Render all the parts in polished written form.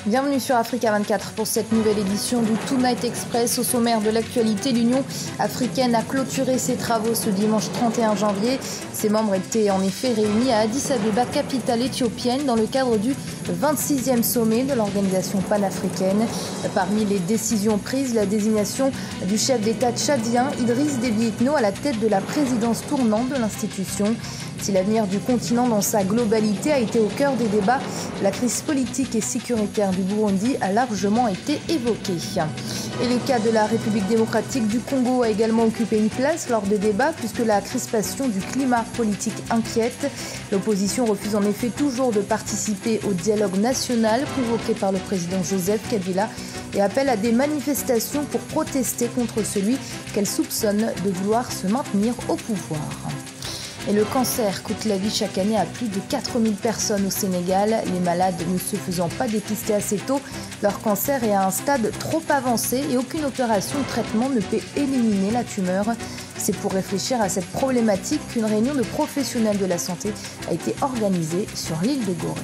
Bienvenue sur Africa 24 pour cette nouvelle édition du Tonight Express. Au sommaire de l'actualité, l'Union africaine a clôturé ses travaux ce dimanche 31 janvier. Ses membres étaient en effet réunis à Addis Abeba, capitale éthiopienne, dans le cadre du 26e sommet de l'organisation panafricaine. Parmi les décisions prises, la désignation du chef d'État tchadien Idriss Déby Itno à la tête de la présidence tournante de l'institution. Si l'avenir du continent dans sa globalité a été au cœur des débats, la crise politique et sécuritaire du Burundi a largement été évoquée. Et le cas de la République démocratique du Congo a également occupé une place lors des débats puisque la crispation du climat politique inquiète. L'opposition refuse en effet toujours de participer au dialogue national convoqué par le président Joseph Kabila et appelle à des manifestations pour protester contre celui qu'elle soupçonne de vouloir se maintenir au pouvoir. Et le cancer coûte la vie chaque année à plus de 4000 personnes au Sénégal. Les malades ne se faisant pas dépister assez tôt, leur cancer est à un stade trop avancé et aucune opération ou traitement ne peut éliminer la tumeur. C'est pour réfléchir à cette problématique qu'une réunion de professionnels de la santé a été organisée sur l'île de Gorée.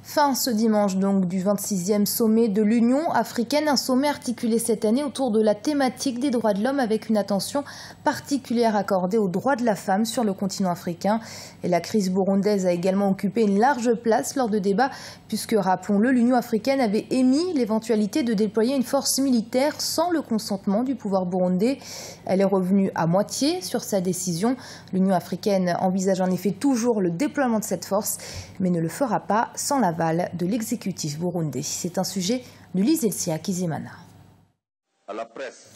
Fin ce dimanche donc du 26e sommet de l'Union africaine, un sommet articulé cette année autour de la thématique des droits de l'homme avec une attention particulière accordée aux droits de la femme sur le continent africain. Et la crise burundaise a également occupé une large place lors de débats puisque, rappelons-le, l'Union africaine avait émis l'éventualité de déployer une force militaire sans le consentement du pouvoir burundais. Elle est revenue à moitié sur sa décision. L'Union africaine envisage en effet toujours le déploiement de cette force, mais ne le fera pas sans l'aval de l'exécutif burundais. C'est un sujet de Lise Elsia Kizimana.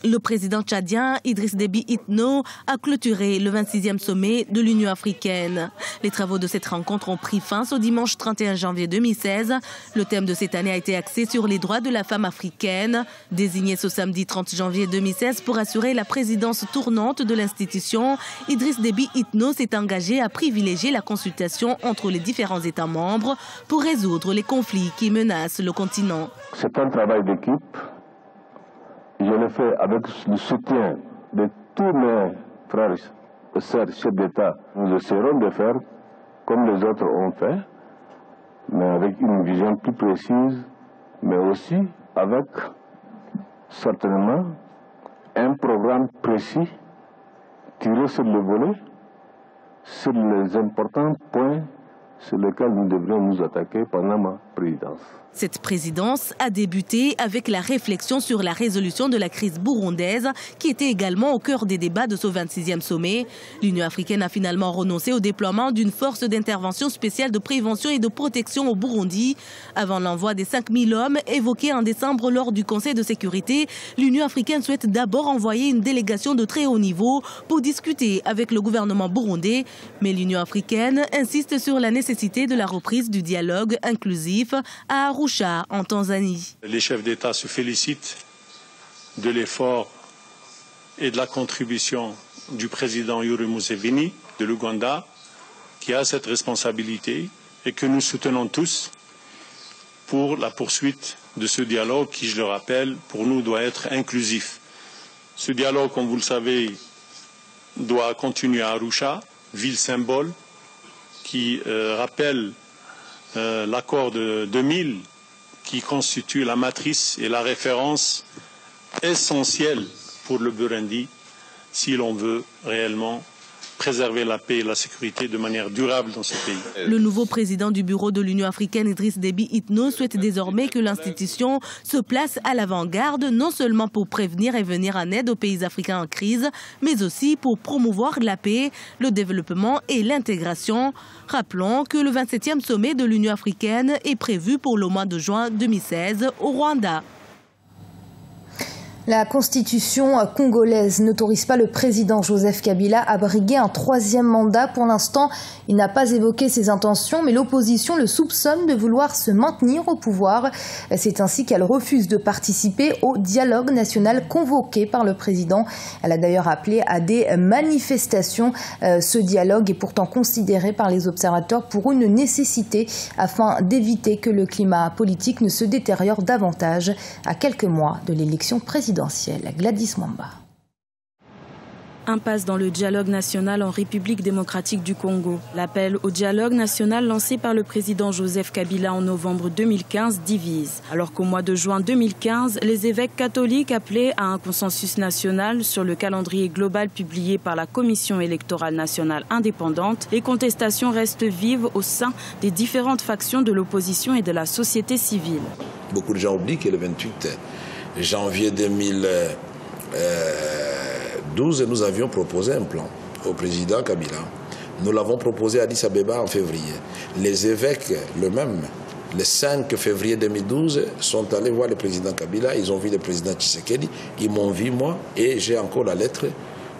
Le président tchadien Idriss Déby Itno a clôturé le 26e sommet de l'Union africaine. Les travaux de cette rencontre ont pris fin ce dimanche 31 janvier 2016. Le thème de cette année a été axé sur les droits de la femme africaine. Désigné ce samedi 30 janvier 2016 pour assurer la présidence tournante de l'institution, Idriss Déby Itno s'est engagé à privilégier la consultation entre les différents États membres pour résoudre les conflits qui menacent le continent. C'est un travail d'équipe. Je le fais avec le soutien de tous mes frères et sœurs chefs d'État. Nous essaierons de faire comme les autres ont fait, mais avec une vision plus précise, mais aussi avec certainement un programme précis tiré sur le volet, sur les importants points sur lesquels nous devrions nous attaquer pendant ma présidence. Cette présidence a débuté avec la réflexion sur la résolution de la crise burundaise qui était également au cœur des débats de ce 26e sommet. L'Union africaine a finalement renoncé au déploiement d'une force d'intervention spéciale de prévention et de protection au Burundi. Avant l'envoi des 5000 hommes évoqués en décembre lors du Conseil de sécurité, l'Union africaine souhaite d'abord envoyer une délégation de très haut niveau pour discuter avec le gouvernement burundais. Mais l'Union africaine insiste sur la nécessité de la reprise du dialogue inclusif à Arusha, en Tanzanie. Les chefs d'État se félicitent de l'effort et de la contribution du président Yoweri Museveni de l'Ouganda, qui a cette responsabilité et que nous soutenons tous pour la poursuite de ce dialogue qui, je le rappelle, pour nous doit être inclusif. Ce dialogue, comme vous le savez, doit continuer à Arusha, ville symbole, qui rappelle l'accord de 2000 qui constitue la matrice et la référence essentielle pour le Burundi si l'on veut réellement préserver la paix et la sécurité de manière durable dans ce pays. Le nouveau président du bureau de l'Union africaine, Idriss Déby Itno, souhaite désormais que l'institution se place à l'avant-garde, non seulement pour prévenir et venir en aide aux pays africains en crise, mais aussi pour promouvoir la paix, le développement et l'intégration. Rappelons que le 27e sommet de l'Union africaine est prévu pour le mois de juin 2016 au Rwanda. La constitution congolaise n'autorise pas le président Joseph Kabila à briguer un troisième mandat. Pour l'instant, il n'a pas évoqué ses intentions, mais l'opposition le soupçonne de vouloir se maintenir au pouvoir. C'est ainsi qu'elle refuse de participer au dialogue national convoqué par le président. Elle a d'ailleurs appelé à des manifestations. Ce dialogue est pourtant considéré par les observateurs pour une nécessité afin d'éviter que le climat politique ne se détériore davantage à quelques mois de l'élection présidentielle. Gladys Mwamba. Impasse dans le dialogue national en République démocratique du Congo. L'appel au dialogue national lancé par le président Joseph Kabila en novembre 2015 divise. Alors qu'au mois de juin 2015, les évêques catholiques appelaient à un consensus national sur le calendrier global publié par la Commission électorale nationale indépendante, les contestations restent vives au sein des différentes factions de l'opposition et de la société civile. Beaucoup de gens oublient que le 28 janvier 2012, nous avions proposé un plan au président Kabila. Nous l'avons proposé à Addis Abeba en février. Les évêques, le 5 février 2012, sont allés voir le président Kabila. Ils ont vu le président Tshisekedi. Ils m'ont vu, moi, et j'ai encore la lettre.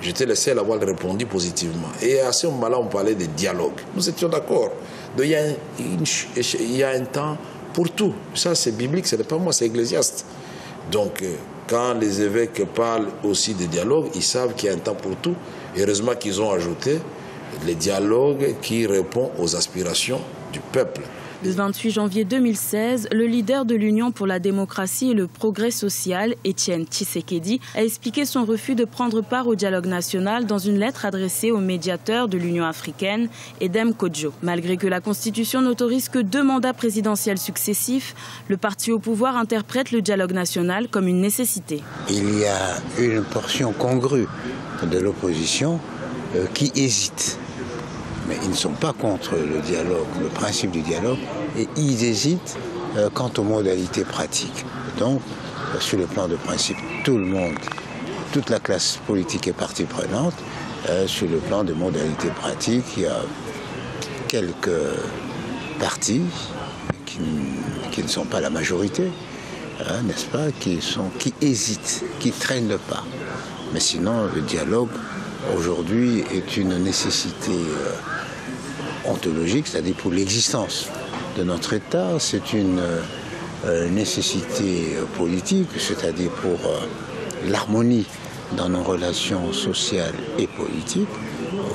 J'étais le seul à avoir répondu positivement. Et à ce moment-là, on parlait de dialogue. Nous étions d'accord. Il y a un temps pour tout. Ça, c'est biblique, ce n'est pas moi, c'est Ecclésiaste. Donc, quand les évêques parlent aussi de dialogue, ils savent qu'il y a un temps pour tout. Heureusement qu'ils ont ajouté le dialogue qui répond aux aspirations du peuple. Le 28 janvier 2016, le leader de l'Union pour la démocratie et le progrès social, Étienne Tshisekedi, a expliqué son refus de prendre part au dialogue national dans une lettre adressée au médiateur de l'Union africaine, Edem Kodjo. Malgré que la Constitution n'autorise que 2 mandats présidentiels successifs, le parti au pouvoir interprète le dialogue national comme une nécessité. Il y a une portion congrue de l'opposition qui hésite. Mais ils ne sont pas contre le dialogue, le principe du dialogue, et ils hésitent quant aux modalités pratiques. Donc, sur le plan de principe, tout le monde, toute la classe politique est partie prenante. Sur le plan de modalités pratiques, il y a quelques partis qui ne sont pas la majorité, n'est-ce pas, qui hésitent, qui traînent le pas. Mais sinon, le dialogue, aujourd'hui, est une nécessité ontologique, c'est-à-dire pour l'existence de notre État. C'est une nécessité politique, c'est-à-dire pour l'harmonie dans nos relations sociales et politiques.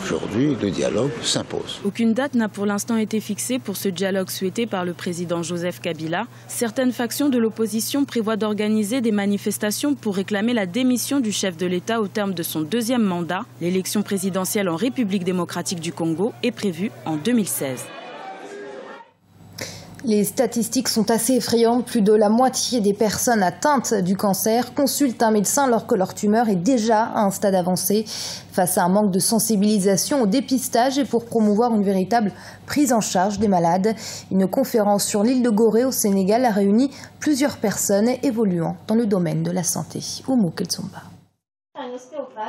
Aujourd'hui, le dialogue s'impose. Aucune date n'a pour l'instant été fixée pour ce dialogue souhaité par le président Joseph Kabila. Certaines factions de l'opposition prévoient d'organiser des manifestations pour réclamer la démission du chef de l'État au terme de son 2e mandat. L'élection présidentielle en République démocratique du Congo est prévue en 2016. Les statistiques sont assez effrayantes. Plus de la moitié des personnes atteintes du cancer consultent un médecin alors que leur tumeur est déjà à un stade avancé. Face à un manque de sensibilisation au dépistage et pour promouvoir une véritable prise en charge des malades, une conférence sur l'île de Gorée au Sénégal a réuni plusieurs personnes évoluant dans le domaine de la santé. Oumou Kelsomba.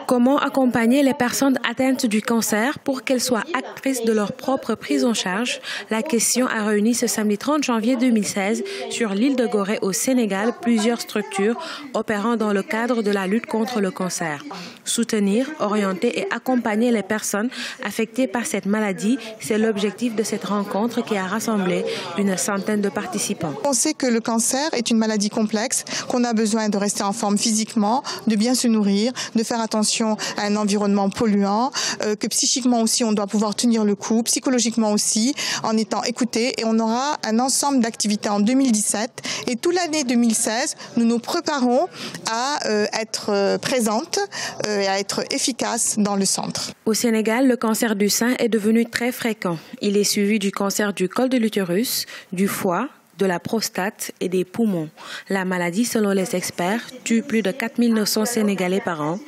Comment accompagner les personnes atteintes du cancer pour qu'elles soient actrices de leur propre prise en charge? La question a réuni ce samedi 30 janvier 2016 sur l'île de Gorée au Sénégal plusieurs structures opérant dans le cadre de la lutte contre le cancer. Soutenir, orienter et accompagner les personnes affectées par cette maladie, c'est l'objectif de cette rencontre qui a rassemblé une centaine de participants. On sait que le cancer est une maladie complexe, qu'on a besoin de rester en forme physiquement, de bien se nourrir, de faire attention à un environnement polluant, que psychiquement aussi on doit pouvoir tenir le coup, psychologiquement aussi, en étant écouté. Et on aura un ensemble d'activités en 2017. Et toute l'année 2016, nous nous préparons à être présentes et à être efficaces dans le centre. Au Sénégal, le cancer du sein est devenu très fréquent. Il est suivi du cancer du col de l'utérus, du foie, de la prostate et des poumons. La maladie, selon les experts, tue plus de 4 900 Sénégalais par an.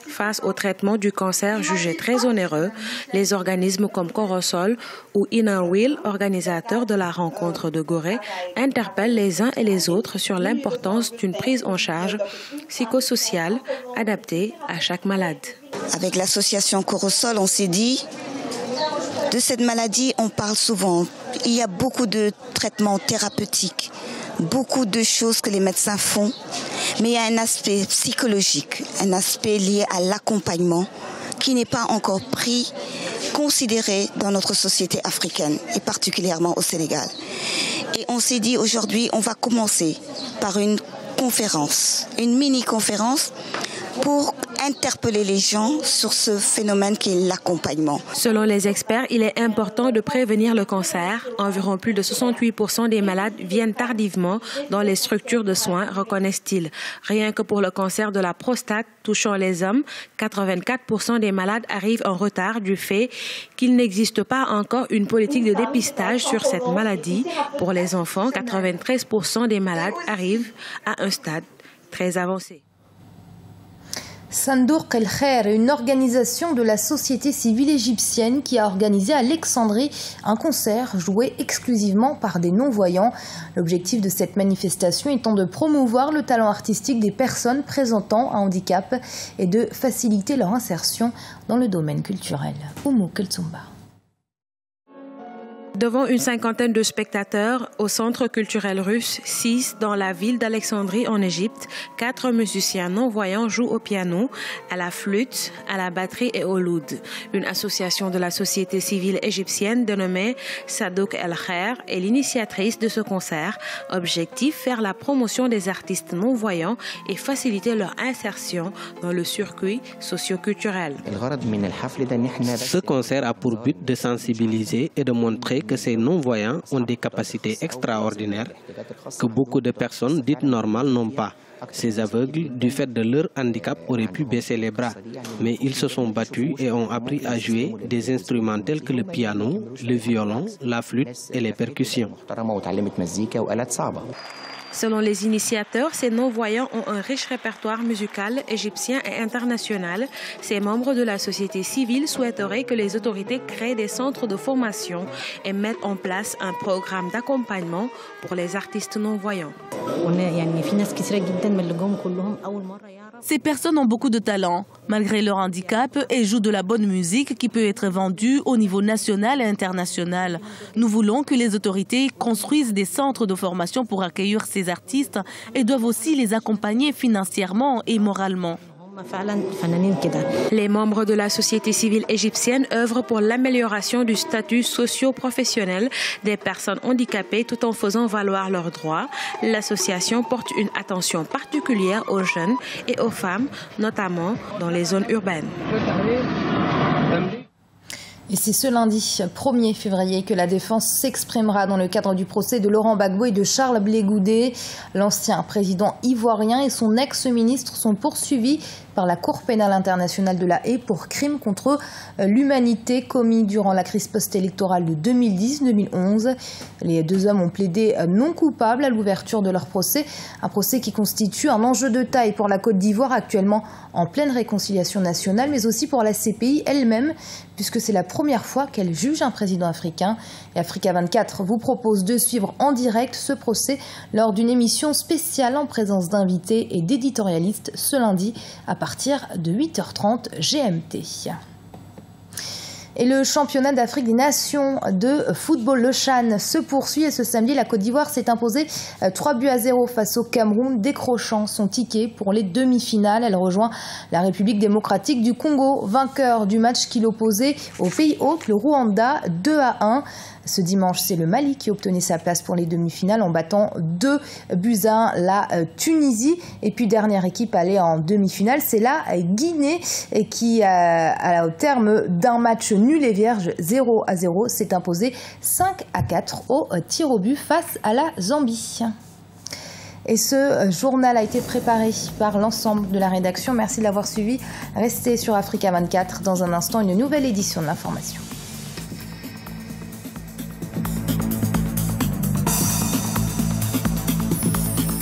Face au traitement du cancer jugé très onéreux, les organismes comme Corosol ou Innerwheel, organisateurs de la rencontre de Gorée, interpellent les uns et les autres sur l'importance d'une prise en charge psychosociale adaptée à chaque malade. Avec l'association Corosol, on s'est dit, de cette maladie, on parle souvent. Il y a beaucoup de traitements thérapeutiques, beaucoup de choses que les médecins font, mais il y a un aspect psychologique, un aspect lié à l'accompagnement qui n'est pas encore considéré dans notre société africaine et particulièrement au Sénégal. Et on s'est dit aujourd'hui, on va commencer par une conférence, une mini-conférence pour interpeller les gens sur ce phénomène qui est l'accompagnement. Selon les experts, il est important de prévenir le cancer. Environ plus de 68% des malades viennent tardivement dans les structures de soins, reconnaissent-ils. Rien que pour le cancer de la prostate touchant les hommes, 84% des malades arrivent en retard du fait qu'il n'existe pas encore une politique de dépistage sur cette maladie. Pour les enfants, 93% des malades arrivent à un stade très avancé. Sandouk El Khair, une organisation de la société civile égyptienne qui a organisé à Alexandrie un concert joué exclusivement par des non-voyants. L'objectif de cette manifestation étant de promouvoir le talent artistique des personnes présentant un handicap et de faciliter leur insertion dans le domaine culturel. Oumou Keltsumba. Devant une cinquantaine de spectateurs au centre culturel russe 6 dans la ville d'Alexandrie en Égypte, 4 musiciens non-voyants jouent au piano, à la flûte, à la batterie et au oud. Une association de la société civile égyptienne dénommée Sandouk El Khair est l'initiatrice de ce concert. Objectif, faire la promotion des artistes non-voyants et faciliter leur insertion dans le circuit socio-culturel. Ce concert a pour but de sensibiliser et de montrer que ces non-voyants ont des capacités extraordinaires que beaucoup de personnes dites normales n'ont pas. Ces aveugles, du fait de leur handicap, auraient pu baisser les bras, mais ils se sont battus et ont appris à jouer des instruments tels que le piano, le violon, la flûte et les percussions. Selon les initiateurs, ces non-voyants ont un riche répertoire musical égyptien et international. Ces membres de la société civile souhaiteraient que les autorités créent des centres de formation et mettent en place un programme d'accompagnement pour les artistes non-voyants. Ces personnes ont beaucoup de talent, malgré leur handicap, et jouent de la bonne musique qui peut être vendue au niveau national et international. Nous voulons que les autorités construisent des centres de formation pour accueillir ces artistes et doivent aussi les accompagner financièrement et moralement. Les membres de la société civile égyptienne œuvrent pour l'amélioration du statut socio-professionnel des personnes handicapées tout en faisant valoir leurs droits. L'association porte une attention particulière aux jeunes et aux femmes, notamment dans les zones urbaines. Et c'est ce lundi 1er février que la défense s'exprimera dans le cadre du procès de Laurent Gbagbo et de Charles Blé Goudé. L'ancien président ivoirien et son ex-ministre sont poursuivis par la Cour pénale internationale de La Haye pour crimes contre l'humanité commis durant la crise post-électorale de 2010-2011. Les deux hommes ont plaidé non coupables à l'ouverture de leur procès, un procès qui constitue un enjeu de taille pour la Côte d'Ivoire actuellement en pleine réconciliation nationale, mais aussi pour la CPI elle-même, puisque c'est la première fois qu'elle juge un président africain. Et Africa 24 vous propose de suivre en direct ce procès lors d'une émission spéciale en présence d'invités et d'éditorialistes ce lundi à partir de 8h30 GMT. Et le championnat d'Afrique des Nations de football, le CHAN, se poursuit et ce samedi, la Côte d'Ivoire s'est imposée 3-0 face au Cameroun, décrochant son ticket pour les demi-finales. Elle rejoint la République démocratique du Congo, vainqueur du match qui l'opposait au pays hôte, le Rwanda, 2-1. Ce dimanche, c'est le Mali qui obtenait sa place pour les demi-finales en battant 2-1 la Tunisie. Et puis, dernière équipe allée en demi-finale, c'est la Guinée qui, au terme d'un match nul et vierge 0-0, s'est imposée 5-4 au tir au but face à la Zambie. Et ce journal a été préparé par l'ensemble de la rédaction. Merci de l'avoir suivi. Restez sur Africa 24. Dans un instant, une nouvelle édition de l'information.